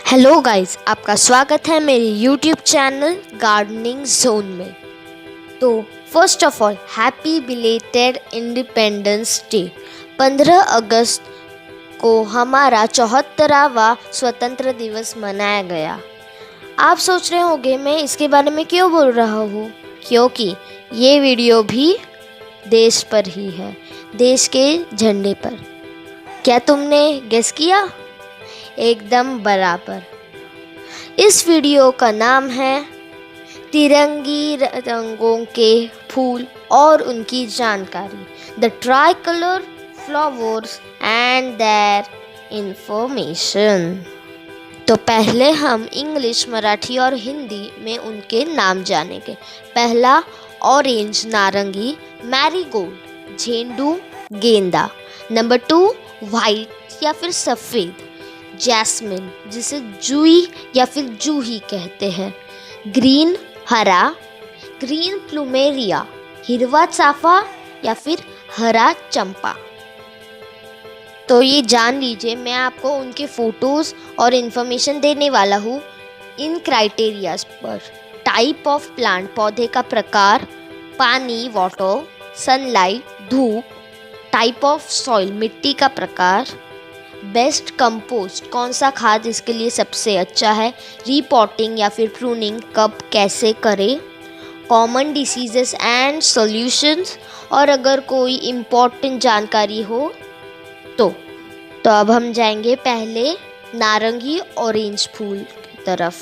Hello guys, आपका स्वागत है मेरे यूट्यूब चैनल गार्डनिंग जोन में। तो first of all happy belated independence day. 15 अगस्त को हमारा 74वां स्वतंत्र दिवस मनाया गया। आप सोच रहे होंगे मैं इसके बारे में क्यों बोल रहा हूँ, क्योंकि ये वीडियो भी देश पर ही है, देश के झंडे पर। क्या तुमने गेस किया? एकदम बराबर। इस वीडियो का नाम है तिरंगी रंगों के फूल और उनकी जानकारी, the tri colour flowers and their information. तो पहले हम इंग्लिश, मराठी और हिंदी में उनके नाम जानेंगे। पहला ऑरेंज नारंगी, मैरीगोल्ड झेंडू गेंदा। नंबर 2 वाइट या फिर सफ़ेद जैस्मिन, जिसे जूही या फिर जूही कहते हैं। ग्रीन हरा, ग्रीन प्लूमेरिया हिरवा चाफा या फिर हरा चंपा। तो ये जान लीजिए, मैं आपको उनके फोटोज़ और इन्फॉर्मेशन देने वाला हूँ इन क्राइटेरियाज पर। टाइप ऑफ प्लांट, पौधे का प्रकार, पानी वाटर, सनलाइट धूप, टाइप ऑफ सॉइल, मिट्टी का प्रकार, बेस्ट कंपोस्ट, कौन सा खाद इसके लिए सबसे अच्छा है, रीपॉटिंग या फिर प्रूनिंग कब कैसे करें, कॉमन डिसीजेस एंड सॉल्यूशंस, और अगर कोई इम्पोर्टेंट जानकारी हो तो अब हम जाएंगे पहले नारंगी ऑरेंज फूल की तरफ।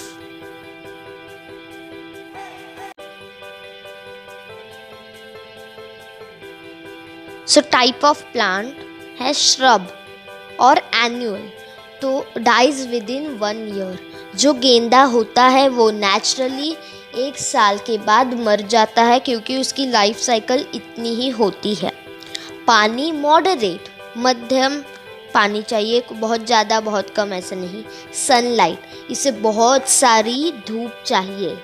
सो टाइप ऑफ प्लांट है श्रब और एनुअल, तो डाइज विद इन 1 ईयर। जो गेंदा होता है वो नेचुरली 1 साल के बाद मर जाता है, क्योंकि उसकी लाइफ साइकिल इतनी ही होती है। पानी मॉडरेट, मध्यम पानी चाहिए, बहुत ज़्यादा बहुत कम ऐसा नहीं। सनलाइट, इसे बहुत सारी धूप चाहिए।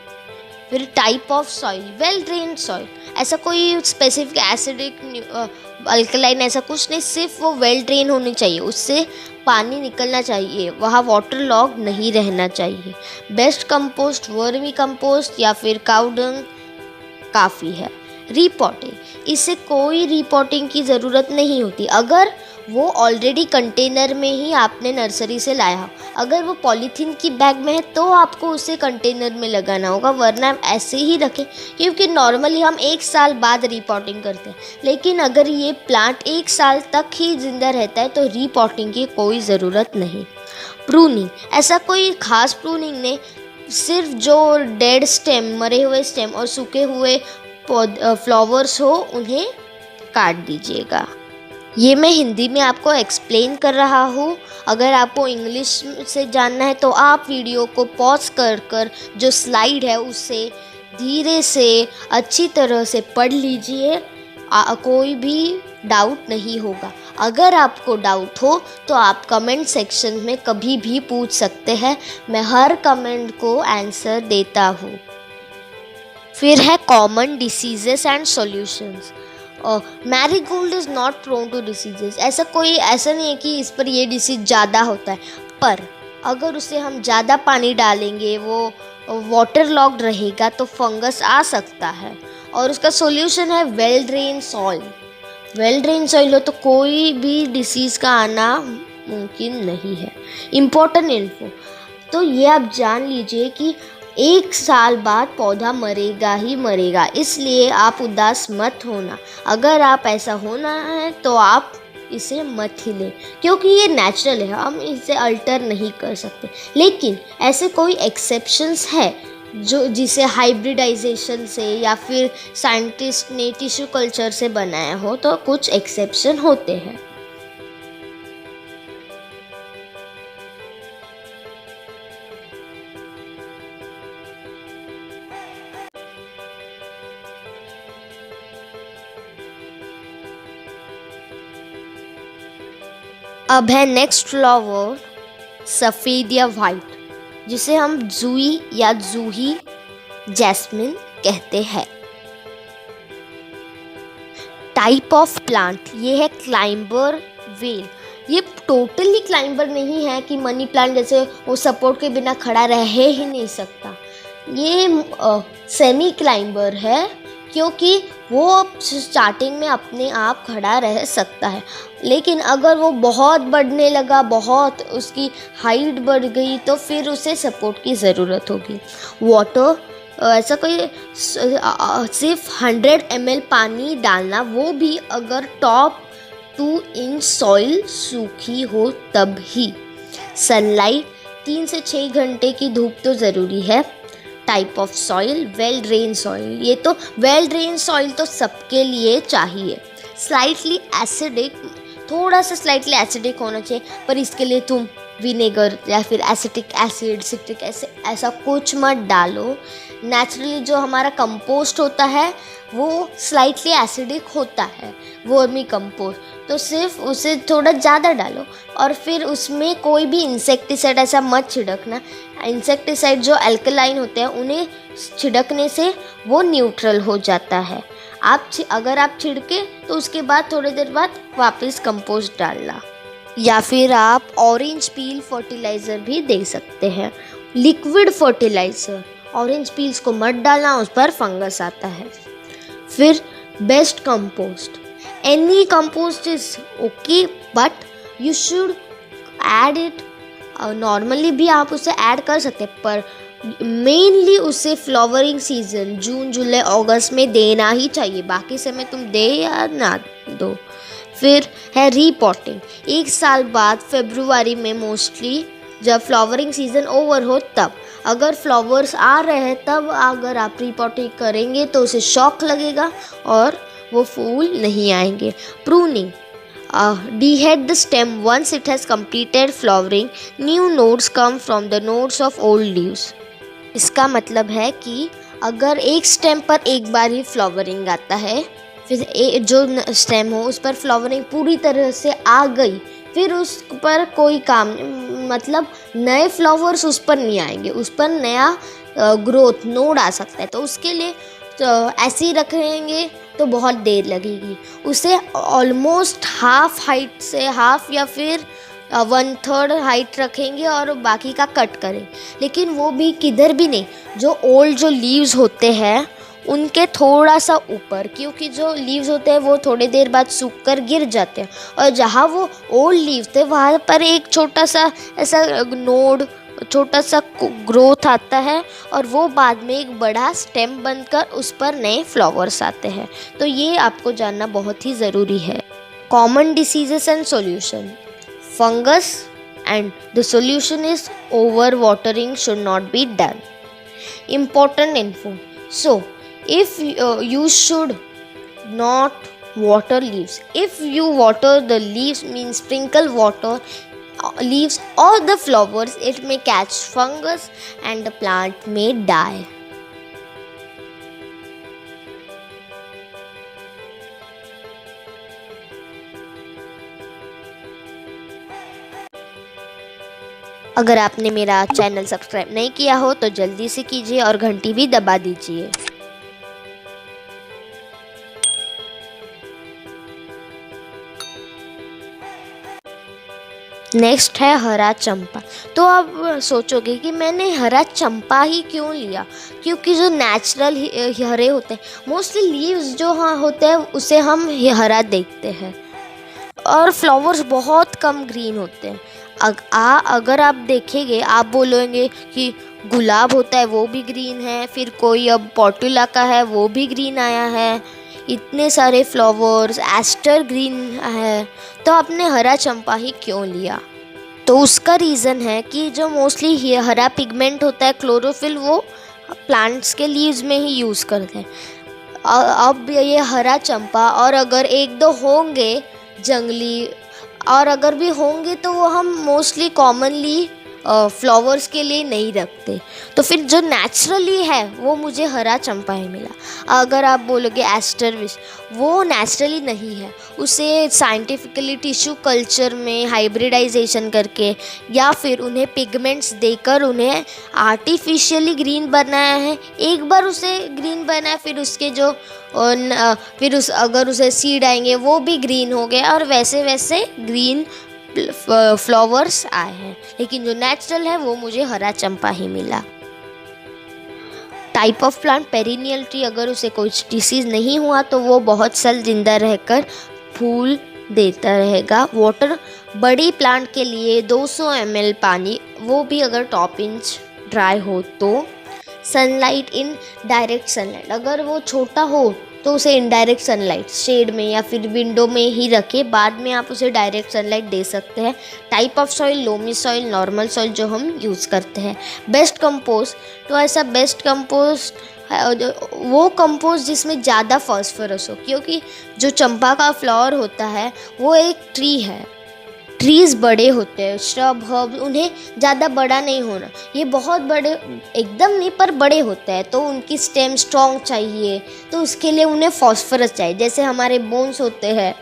फिर type of soil, well drained soil, ऐसा कोई स्पेसिफिक एसिडिक अल्कलाइन ऐसा कुछ नहीं, सिर्फ वो वेल ड्रेन होनी चाहिए, उससे पानी निकलना चाहिए, वहाँ वाटर लॉग नहीं रहना चाहिए। बेस्ट कंपोस्ट वर्मी कंपोस्ट या फिर काउडंग काफ़ी है। रीपॉटिंग, इससे कोई रीपॉटिंग की ज़रूरत नहीं होती अगर वो ऑलरेडी कंटेनर में ही आपने नर्सरी से लाया हो। अगर वो पॉलीथीन की बैग में है तो आपको उसे कंटेनर में लगाना होगा, वरना आप ऐसे ही रखें, क्योंकि नॉर्मली हम 1 साल बाद रीपॉटिंग करते हैं। लेकिन अगर ये प्लांट 1 साल तक ही जिंदा रहता है तो रीपॉटिंग की कोई ज़रूरत नहीं। प्रूनिंग, ऐसा कोई खास प्रूनिंग नहीं, सिर्फ जो डेड स्टेम, मरे हुए स्टेम और सूखे हुए फ्लावर्स हो उन्हें काट दीजिएगा। ये मैं हिंदी में आपको एक्सप्लेन कर रहा हूँ। अगर आपको इंग्लिश से जानना है तो आप वीडियो को पॉज कर जो स्लाइड है उससे धीरे से अच्छी तरह से पढ़ लीजिए, कोई भी डाउट नहीं होगा। अगर आपको डाउट हो तो आप कमेंट सेक्शन में कभी भी पूछ सकते हैं, मैं हर कमेंट को आंसर देता हूँ। फिर है common diseases and solutions. Marigold is not prone to diseases, ऐसा नहीं है कि इस पर ये डिसीज ज़्यादा होता है, पर अगर उसे हम ज़्यादा पानी डालेंगे, वो वाटर लॉक्ड रहेगा तो फंगस आ सकता है। और उसका सॉल्यूशन है well drain soil. Well drain soil हो तो कोई भी डिसीज़ का आना मुमकिन नहीं है। इम्पोर्टेंट इन्फो, तो ये आप जान लीजिए कि 1 साल बाद पौधा मरेगा ही मरेगा, इसलिए आप उदास मत होना। अगर आप ऐसा होना है तो आप इसे मत ही लें, क्योंकि ये नेचुरल है, हम इसे अल्टर नहीं कर सकते। लेकिन ऐसे कोई एक्सेप्शंस है जिसे हाइब्रिडाइजेशन से या फिर साइंटिस्ट ने टिश्यू कल्चर से बनाया हो, तो कुछ एक्सेप्शन होते हैं। अब है नेक्स्ट फ्लावर सफ़ेद या वाइट, जिसे हम जूही या जूही जैस्मिन कहते हैं। टाइप ऑफ प्लांट, ये है क्लाइंबर वेल, ये टोटली क्लाइंबर नहीं है कि मनी प्लांट जैसे वो सपोर्ट के बिना खड़ा रह ही नहीं सकता। ये सेमी क्लाइंबर है क्योंकि वो स्टार्टिंग में अपने आप खड़ा रह सकता है, लेकिन अगर वो बहुत बढ़ने लगा, बहुत उसकी हाइट बढ़ गई, तो फिर उसे सपोर्ट की ज़रूरत होगी। वाटर ऐसा कोई सिर्फ 100 ml पानी डालना, वो भी अगर टॉप 2 इंच सॉइल सूखी हो तब ही। सनलाइट 3 से 6 घंटे की धूप तो ज़रूरी है। Type of soil, well drain soil, ये तो वेल ड्रेन सॉइल तो सबके लिए चाहिए। स्लाइटली एसिडिक, थोड़ा सा स्लाइटली एसिडिक होना चाहिए, पर इसके लिए तुम विनेगर या फिर एसिटिक एसिड, सिट्रिक एसिड ऐसा कुछ मत डालो। नेचुरली जो हमारा कंपोस्ट होता है वो स्लाइटली एसिडिक होता है, वर्मी कंपोस्ट, तो सिर्फ उसे थोड़ा ज़्यादा डालो। और फिर उसमें कोई भी इंसेक्टिसाइड ऐसा मत छिड़कना। इंसेक्टिसाइड जो अल्कलाइन होते हैं उन्हें छिड़कने से वो न्यूट्रल हो जाता है। अगर आप छिड़के तो उसके बाद थोड़ी देर बाद वापस कंपोस्ट डालना। या फिर आप ऑरेंज पील फर्टिलाइज़र भी दे सकते हैं। लिक्विड फर्टिलाइज़र, ऑरेंज पील्स को मत डालना, उस पर फंगस आता है। फिर best compost, any compost is okay but you should add it. Normally भी आप उसे ऐड कर सकते हैं, पर मेनली उसे फ्लावरिंग सीजन जून जुलाई अगस्त में देना ही चाहिए, बाकी समय तुम दे या ना दो। फिर है रीपॉटिंग, 1 साल बाद फरवरी में मोस्टली जब फ्लावरिंग सीजन ओवर हो तब। अगर फ्लावर्स आ रहे हैं तब अगर आप रीपॉटिंग करेंगे तो उसे शॉक लगेगा और वो फूल नहीं आएंगे। Pruning, dehead the stem once it has completed flowering, new nodes come from the nodes of old leaves। इसका मतलब है कि अगर एक स्टेम पर एक बार ही फ्लावरिंग आता है, फिर जो स्टेम हो उस पर फ्लावरिंग पूरी तरह से आ गई, फिर उस पर कोई काम, मतलब नए फ्लावर्स उस पर नहीं आएंगे, उस पर नया ग्रोथ नोड आ सकता है, तो उसके लिए तो ऐसे ही रखेंगे तो बहुत देर लगेगी। उसे ऑलमोस्ट हाफ हाइट से हाफ या फिर 1/3 हाइट रखेंगे और बाकी का कट करें, लेकिन वो भी किधर भी नहीं, जो ओल्ड जो लीव्स होते हैं उनके थोड़ा सा ऊपर, क्योंकि जो लीव्स होते हैं वो थोड़ी देर बाद सूख कर गिर जाते हैं, और जहाँ वो ओल्ड लीव्स थे वहाँ पर एक छोटा सा ऐसा नोड, छोटा सा ग्रोथ आता है और वो बाद में एक बड़ा स्टेम बनकर उस पर नए फ्लावर्स आते हैं। तो ये आपको जानना बहुत ही ज़रूरी है। Common diseases and solution, fungus and the solution is over watering should not be done. Important info, so if you should not water leaves. If you water the leaves, means sprinkle water leaves or the flowers, it may catch fungus and the plant may die. अगर आपने मेरा channel subscribe नहीं किया हो तो जल्दी से कीजिए और घंटी भी दबा दीजिए। नेक्स्ट है हरा चंपा। तो आप सोचोगे कि मैंने हरा चंपा ही क्यों लिया, क्योंकि जो नेचुरल हरे होते हैं, मोस्टली लीव्स जो होते हैं उसे हम हरा देखते हैं और फ्लावर्स बहुत कम ग्रीन होते हैं। अगर आप देखेंगे, आप बोलेंगे कि गुलाब होता है वो भी ग्रीन है, फिर कोई अब पोर्टुला का है वो भी ग्रीन आया है, इतने सारे फ्लावर्स, एस्टर ग्रीन है, तो आपने हरा चंपा ही क्यों लिया? तो उसका रीज़न है कि जो मोस्टली हरा पिगमेंट होता है, क्लोरोफिल, वो प्लांट्स के लीव्स में ही यूज़ करते हैं। अब ये हरा चंपा, और अगर 1-2 होंगे जंगली, और अगर भी होंगे तो वो हम मोस्टली कॉमनली फ्लावर्स के लिए नहीं रखते, तो फिर जो नेचुरली है वो मुझे हरा चंपा ही मिला। अगर आप बोलोगे एस्टर विश, वो नेचुरली नहीं है, उसे साइंटिफिकली टिश्यू कल्चर में हाइब्रिडाइजेशन करके या फिर उन्हें पिगमेंट्स देकर उन्हें आर्टिफिशियली ग्रीन बनाया है। एक बार उसे ग्रीन बनाया, फिर उसके जो अगर उसे सीड आएंगे वो भी ग्रीन हो गए, और वैसे वैसे ग्रीन फ्लावर्स आए हैं, लेकिन जो नेचुरल है वो मुझे हरा चंपा ही मिला। Type of plant perennial tree, अगर उसे कोई डिसीज नहीं हुआ तो वो बहुत साल जिंदा रहकर फूल देता रहेगा। वाटर, बड़ी प्लांट के लिए 200 ml पानी, वो भी अगर टॉप इंच ड्राई हो तो। सनलाइट, इन डायरेक्ट सनलाइट, अगर वो छोटा हो तो उसे इनडायरेक्ट सनलाइट शेड में या फिर विंडो में ही रखें, बाद में आप उसे डायरेक्ट सनलाइट दे सकते हैं। Type of soil, loamy soil, normal soil जो हम यूज़ करते हैं। बेस्ट कंपोस्ट, तो ऐसा बेस्ट कंपोस्ट वो कंपोस्ट जिसमें ज़्यादा फॉस्फोरस हो, क्योंकि जो चंपा का फ्लावर होता है वो एक ट्री है। ट्रीज़ बड़े होते हैं, श्रब, हर्ब, उन्हें ज़्यादा बड़ा नहीं होना, ये बहुत बड़े एकदम नहीं पर बड़े होते हैं, तो उनकी स्टेम स्ट्रॉन्ग चाहिए, तो उसके लिए उन्हें फॉस्फोरस चाहिए। जैसे हमारे बोन्स होते हैं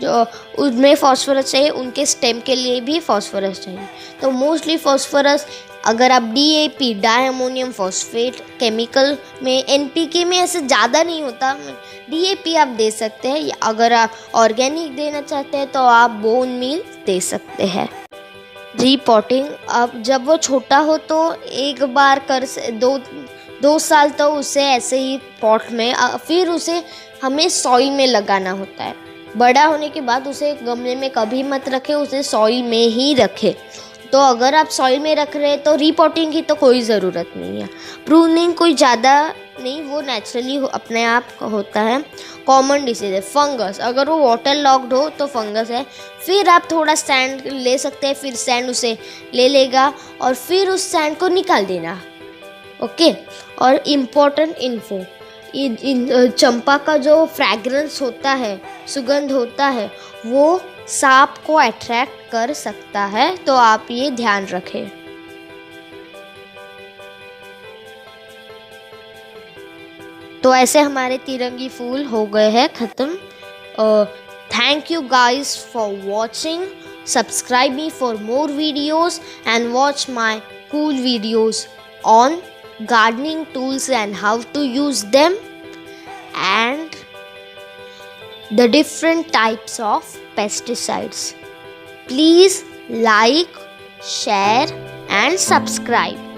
जो उनमें फॉस्फोरस चाहिए, उनके स्टेम के लिए भी फॉस्फोरस चाहिए। तो मोस्टली फॉस्फोरस, अगर आप DAP, di ammonium phosphate chemical में, NPK में ऐसे ज़्यादा नहीं होता, DAP आप दे सकते हैं, या अगर आप ऑर्गेनिक देना चाहते हैं तो आप बोन मील दे सकते हैं। रिपोर्टिंग, अब जब वो छोटा हो तो एक बार कर 2 साल तो उसे ऐसे ही पॉट में, फिर उसे हमें सॉइल में लगाना होता है। बड़ा होने के बाद उसे गमले में कभी मत रखें, उसे सॉइल में ही रखें। तो अगर आप सॉइल में रख रहे हैं तो रिपोर्टिंग की तो कोई ज़रूरत नहीं है। प्रूनिंग कोई ज़्यादा नहीं, वो नेचुरली अपने आप होता है। कॉमन डिसीज है फंगस, अगर वो वाटर लॉक्ड हो तो फंगस है। फिर आप थोड़ा सैंड ले सकते हैं, फिर सैंड उसे ले लेगा और फिर उस सैंड को निकाल देना। ओके, और इम्पोर्टेंट इन्फो, चंपा का जो फ्रैग्रेंस होता है, सुगंध होता है, वो सांप को अट्रैक्ट कर सकता है, तो आप ये ध्यान रखें। तो ऐसे हमारे तिरंगी फूल हो गए हैं ख़त्म। Thank you guys for watching, subscribe me for more videos and watch my cool videos on gardening tools and how to use them and the different types of pesticides. Please like, share and subscribe.